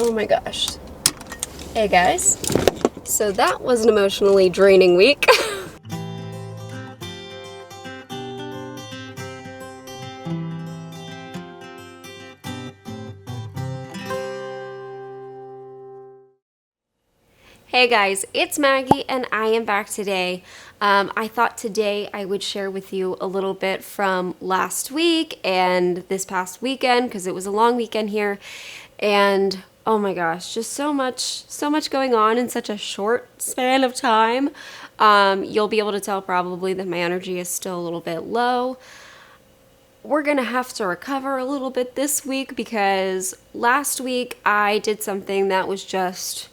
Oh my gosh. Hey guys. So that was an emotionally draining week. Hey guys, it's Maggie and I am back today. I thought today I would share with you a little bit from last week and this past weekend because it was a long weekend here, and oh my gosh, just so much going on in such a short span of time. You'll be able to tell probably that my energy is still a little bit low. We're gonna have to recover a little bit this week because last week I did something that was just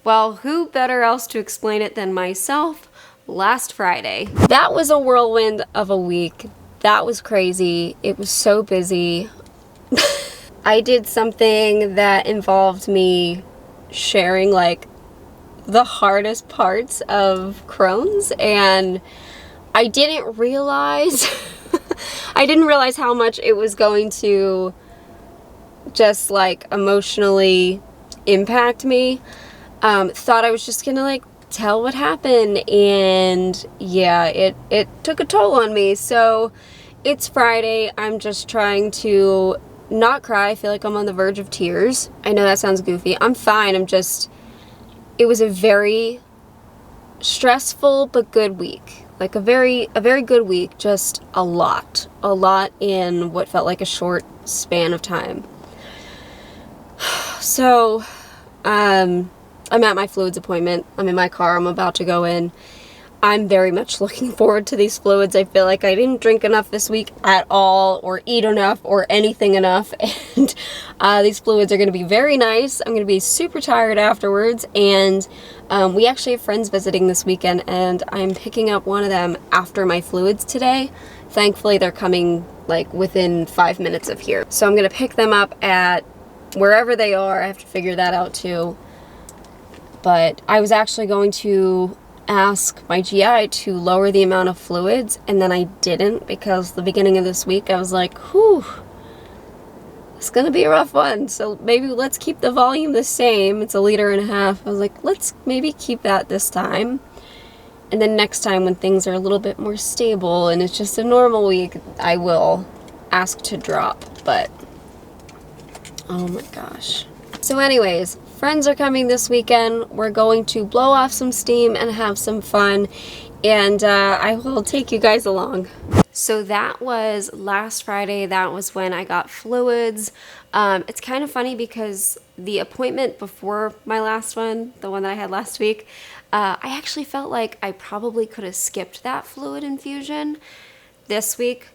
well, who better else to explain it than myself? Last Friday. That was a whirlwind of a week. That was crazy. It was so busy. I did something that involved me sharing like the hardest parts of Crohn's, and I didn't realize how much it was going to just like emotionally impact me. Thought I was just gonna like tell what happened, and yeah, it took a toll on me. So it's Friday. I'm just trying to not cry. I feel like I'm on the verge of tears. I know that sounds goofy. I'm fine. It was a very stressful but good week. Like a very good week, just a lot in what felt like a short span of time. So, I'm at my fluids appointment. I'm in my car. I'm about to go in. I'm very much looking forward to these fluids. I feel like I didn't drink enough this week at all, or eat enough, or anything enough. And these fluids are going to be very nice. I'm going to be super tired afterwards. And we actually have friends visiting this weekend, and I'm picking up one of them after my fluids today. Thankfully, they're coming like within 5 minutes of here. So I'm going to pick them up at wherever they are. I have to figure that out too. But I was actually going to ask my GI to lower the amount of fluids, and then I didn't, because the beginning of this week I was like, whew, it's gonna be a rough one, so maybe let's keep the volume the same. It's 1.5 liters. I was like, let's maybe keep that this time, and then next time when things are a little bit more stable and it's just a normal week, I will ask to drop. But oh my gosh. So anyways, friends are coming this weekend. We're going to blow off some steam and have some fun, and I will take you guys along. So that was last Friday. That was when I got fluids. It's kind of funny because the appointment before my last one, the one that I had last week, I actually felt like I probably could have skipped that fluid infusion. This week,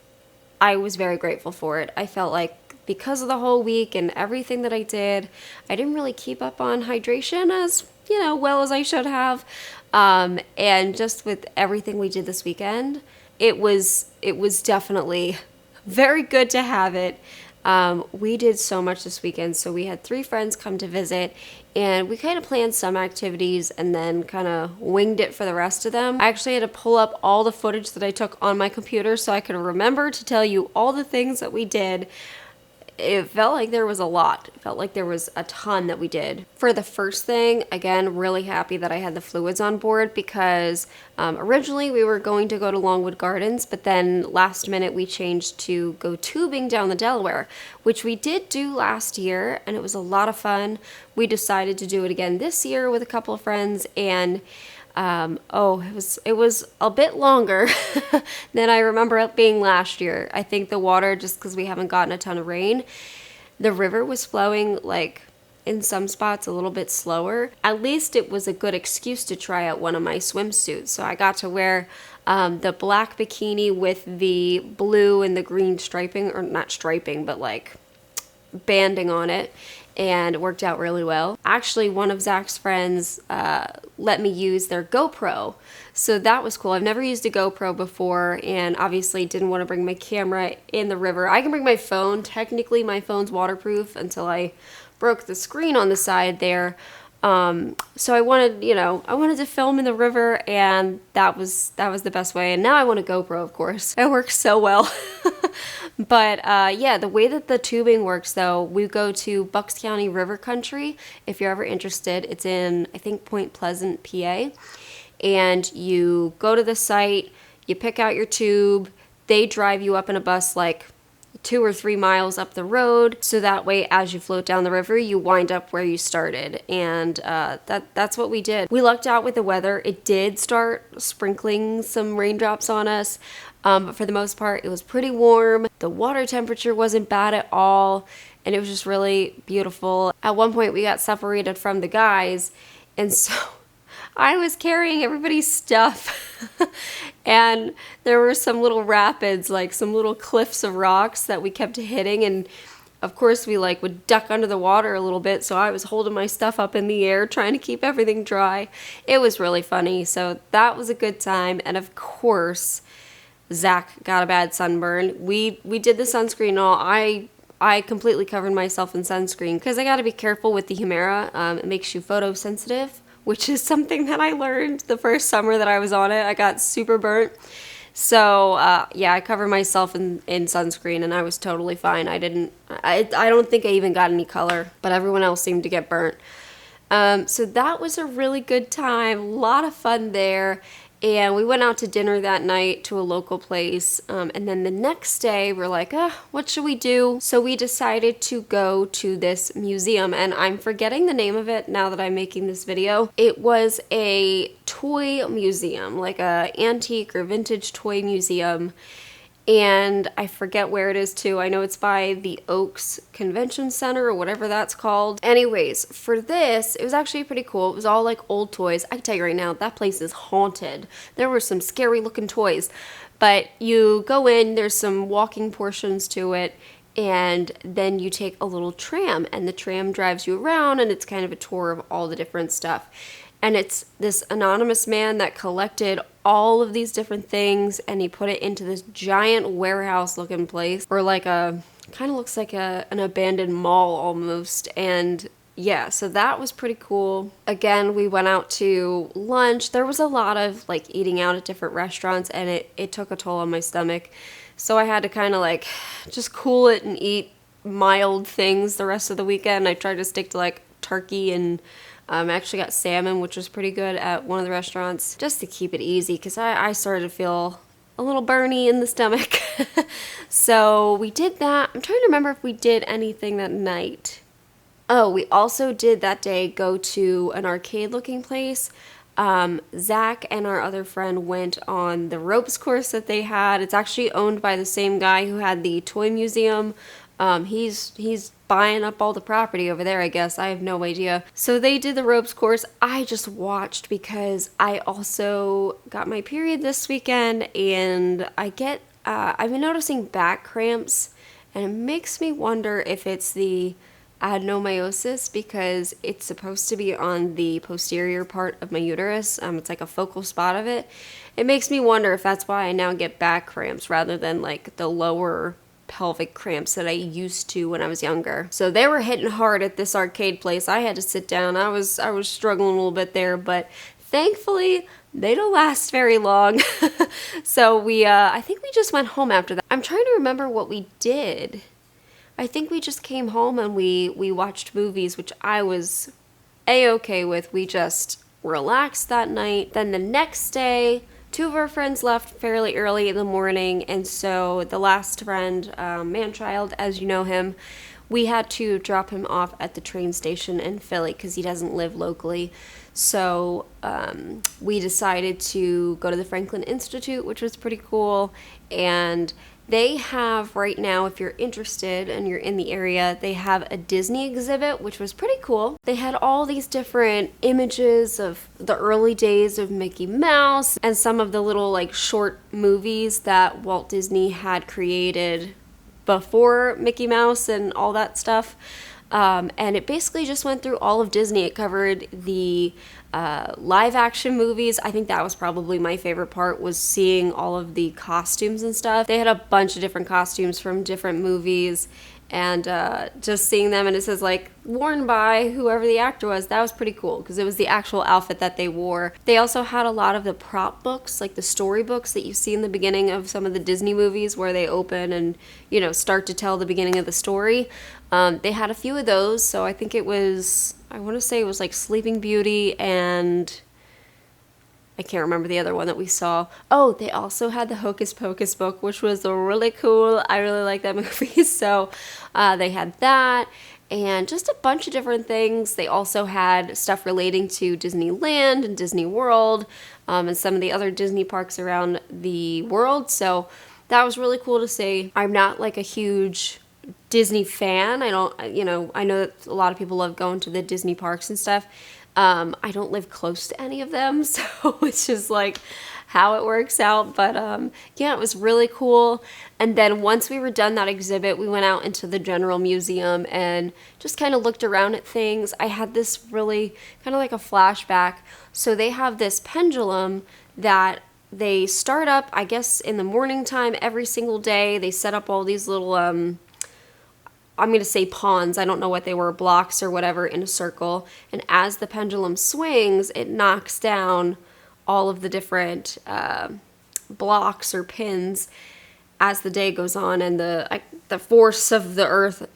I was very grateful for it. I felt like because of the whole week and everything that I did, I didn't really keep up on hydration as, well as I should have. And just with everything we did this weekend, it was definitely very good to have it. We did so much this weekend. So we had 3 friends come to visit, and we kind of planned some activities and then kind of winged it for the rest of them. I actually had to pull up all the footage that I took on my computer so I could remember to tell you all the things that we did. It felt like there was a lot. It felt like there was a ton that we did. For the first thing, again, really happy that I had the fluids on board, because originally we were going to go to Longwood Gardens, but then last minute we changed to go tubing down the Delaware, which we did do last year, and it was a lot of fun. We decided to do it again this year with a couple of friends, and it was a bit longer than I remember it being last year. I think the water, just because we haven't gotten a ton of rain, the river was flowing like in some spots a little bit slower. At least it was a good excuse to try out one of my swimsuits. So I got to wear the black bikini with the blue and the green striping, or not striping, but like banding on it. And it worked out really well. Actually, one of Zach's friends let me use their GoPro, so that was cool. I've never used a GoPro before, and obviously didn't want to bring my camera in the river. I can bring my phone. Technically, my phone's waterproof until I broke the screen on the side there, So I wanted, I wanted to film in the river, and that was the best way. And now I want a GoPro, of course. It works so well. But yeah, the way that the tubing works, though, we go to Bucks County River Country. If you're ever interested, it's in, I think, Point Pleasant, PA. And you go to the site, you pick out your tube, they drive you up in a bus like 2 or 3 miles up the road, so that way as you float down the river you wind up where you started. And that's what we did. We lucked out with the weather. It did start sprinkling some raindrops on us, but for the most part it was pretty warm. The water temperature wasn't bad at all, and it was just really beautiful. At one point we got separated from the guys, and so I was carrying everybody's stuff and there were some little rapids, like some little cliffs of rocks that we kept hitting, and of course we would duck under the water a little bit, so I was holding my stuff up in the air trying to keep everything dry. It was really funny, so that was a good time. And of course Zach got a bad sunburn. We did the sunscreen and all. I completely covered myself in sunscreen because I got to be careful with the Humira. It makes you photosensitive, which is something that I learned the first summer that I was on it. I got super burnt. So yeah, I covered myself in sunscreen and I was totally fine. I don't think I even got any color, but everyone else seemed to get burnt. So that was a really good time, a lot of fun there. And we went out to dinner that night to a local place. And then the next day we're like, what should we do? So we decided to go to this museum, and I'm forgetting the name of it now that I'm making this video. It was a toy museum, like a antique or vintage toy museum. And I forget where it is too. I know it's by the Oaks Convention Center or whatever that's called. Anyways, for this, it was actually pretty cool. It was all like old toys. I can tell you right now, that place is haunted. There were some scary looking toys. But you go in, there's some walking portions to it, and then you take a little tram, and the tram drives you around, and it's kind of a tour of all the different stuff. And it's this anonymous man that collected all of these different things, and he put it into this giant warehouse looking place, or like kind of looks like an abandoned mall almost. And yeah, so that was pretty cool. Again, we went out to lunch. There was a lot of eating out at different restaurants, and it took a toll on my stomach. So I had to kind of just cool it and eat mild things the rest of the weekend. I tried to stick to turkey, and I actually got salmon, which was pretty good at one of the restaurants, just to keep it easy, because I started to feel a little burny in the stomach. So we did that. I'm trying to remember if we did anything that night. Oh, we also did that day go to an arcade looking place. Zach and our other friend went on the ropes course that they had. It's actually owned by the same guy who had the toy museum. He's buying up all the property over there, I guess. I have no idea. So they did the ropes course. I just watched because I also got my period this weekend, and I've been noticing back cramps, and it makes me wonder if it's the adenomyosis, because it's supposed to be on the posterior part of my uterus. It's like a focal spot of it. It makes me wonder if that's why I now get back cramps rather than the lower pelvic cramps that I used to when I was younger. So they were hitting hard at this arcade place. I had to sit down. I was struggling a little bit there, but thankfully they don't last very long. So I think we just went home after that. I'm trying to remember what we did. I think we just came home and we watched movies, which I was A-okay with. We just relaxed that night. Then the next day, 2 of our friends left fairly early in the morning, and so the last friend, man-child, as you know him, we had to drop him off at the train station in Philly because he doesn't live locally. So we decided to go to the Franklin Institute, which was pretty cool, and they have right now, if you're interested and you're in the area, they have a Disney exhibit, which was pretty cool. They had all these different images of the early days of Mickey Mouse and some of the little short movies that Walt Disney had created before Mickey Mouse and all that stuff. And it basically just went through all of Disney. It covered the live action movies. I think that was probably my favorite part, was seeing all of the costumes and stuff. They had a bunch of different costumes from different movies, And just seeing them, and it says like worn by whoever the actor was, that was pretty cool because it was the actual outfit that they wore. They also had a lot of the prop books, like the story books that you see in the beginning of some of the Disney movies where they open and, you know, start to tell the beginning of the story. They had a few of those, so I think it was, I want to say it was like Sleeping Beauty, and I can't remember the other one that we saw. Oh, they also had the Hocus Pocus book, which was really cool. I really like that movie. So they had that and just a bunch of different things. They also had stuff relating to Disneyland and Disney World, and some of the other Disney parks around the world. So that was really cool to see. I'm not like a huge Disney fan. I don't, you know, I know that a lot of people love going to the Disney parks and stuff. I don't live close to any of them, so it's just like how it works out. But yeah, it was really cool. And then once we were done that exhibit, we went out into the general museum and just kind of looked around at things. I had this really kind of like a flashback. So they have this pendulum that they start up, I guess, in the morning time every single day. They set up all these little I'm going to say pawns, I don't know what they were, blocks or whatever, in a circle. And as the pendulum swings, it knocks down all of the different blocks or pins as the day goes on. And the force of the earth,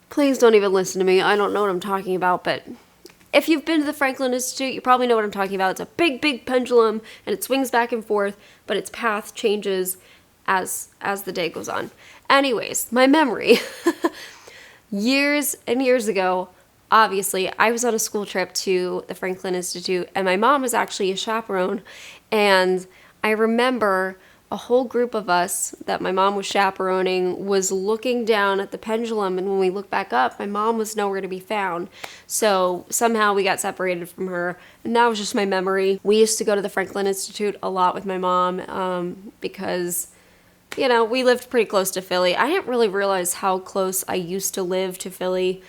please don't even listen to me. I don't know what I'm talking about, but if you've been to the Franklin Institute, you probably know what I'm talking about. It's a big, big pendulum, and it swings back and forth, but its path changes as the day goes on. Anyways, my memory. Years and years ago, obviously, I was on a school trip to the Franklin Institute, and my mom was actually a chaperone, and I remember a whole group of us that my mom was chaperoning was looking down at the pendulum, and when we looked back up, my mom was nowhere to be found. So somehow we got separated from her, and that was just my memory. We used to go to the Franklin Institute a lot with my mom because, you know, we lived pretty close to Philly. I didn't really realize how close I used to live to Philly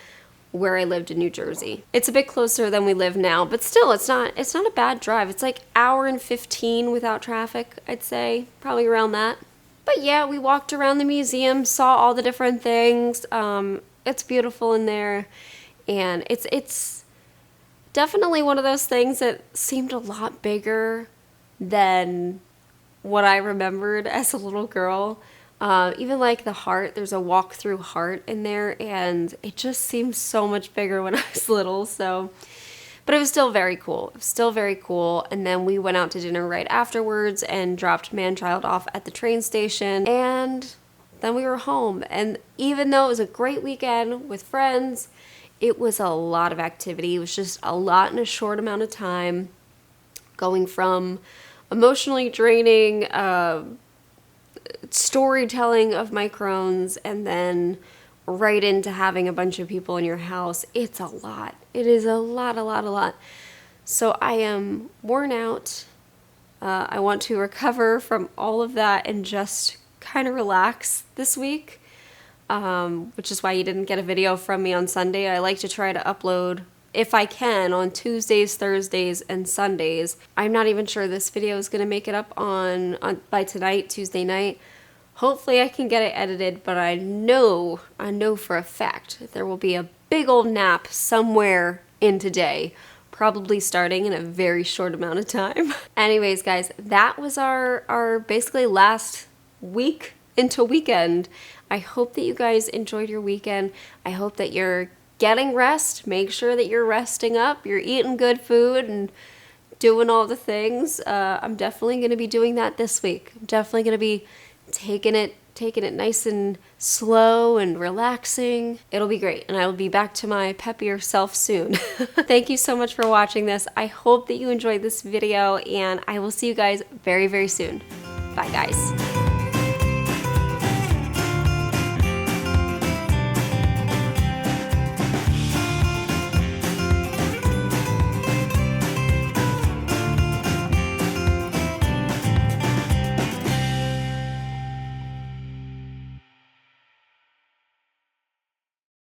where I lived in New Jersey. It's a bit closer than we live now, but still, it's not a bad drive. It's like hour and 15 without traffic, I'd say, probably around that. But yeah, we walked around the museum, saw all the different things. It's beautiful in there, and it's definitely one of those things that seemed a lot bigger than what I remembered as a little girl. Even like the heart, there's a walk-through heart in there, and it just seems so much bigger when I was little. So, but it was still very cool. It was still very cool. And then we went out to dinner right afterwards and dropped man-child off at the train station, and then we were home. And even though it was a great weekend with friends, it was a lot of activity. It was just a lot in a short amount of time, going from emotionally draining storytelling of my Crohn's and then right into having a bunch of people in your house. It's a lot. It is a lot. So I am worn out. I want to recover from all of that and just kind of relax this week, which is why you didn't get a video from me on Sunday. I like to try to upload, if I can, on Tuesdays, Thursdays, and Sundays. I'm not even sure this video is going to make it up on by tonight, Tuesday night. Hopefully I can get it edited, but I know for a fact that there will be a big old nap somewhere in today, probably starting in a very short amount of time. Anyways, guys, that was our basically last week into weekend. I hope that you guys enjoyed your weekend. I hope that you're getting rest. Make sure that you're resting up, you're eating good food and doing all the things. I'm definitely going to be doing that this week. I'm definitely going to be taking it nice and slow and relaxing. It'll be great, and I will be back to my peppier self soon. Thank you so much for watching this. I hope that you enjoyed this video, and I will see you guys very, very soon. Bye, guys.